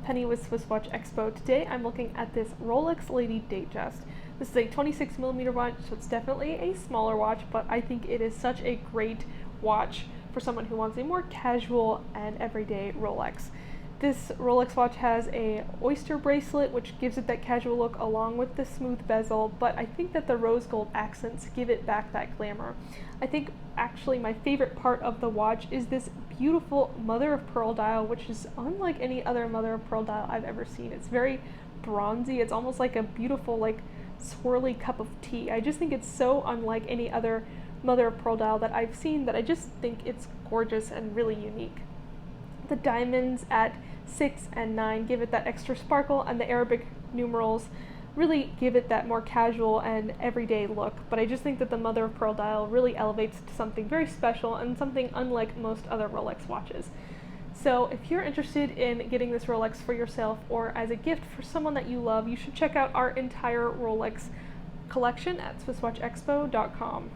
Penny with Swiss Watch Expo. Today I'm looking at this Rolex Lady Datejust. This is a 26mm watch, so it's definitely a smaller watch, but I think it is such a great watch for someone who wants a more casual and everyday Rolex. This Rolex watch has a oyster bracelet, which gives it that casual look along with the smooth bezel, but I think that the rose gold accents give it back that glamour. I think actually my favorite part of the watch is this beautiful mother of pearl dial, which is unlike any other mother of pearl dial I've ever seen. It's very bronzy. It's almost like a beautiful, like, swirly cup of tea. I just think it's so unlike any other mother of pearl dial that I've seen that I just think it's gorgeous and really unique. The diamonds at 6 and 9 give it that extra sparkle, and the Arabic numerals really give it that more casual and everyday look, but I just think that the mother of pearl dial really elevates to something very special and something unlike most other Rolex watches. So if you're interested in getting this Rolex for yourself or as a gift for someone that you love, you should check out our entire Rolex collection at SwissWatchExpo.com.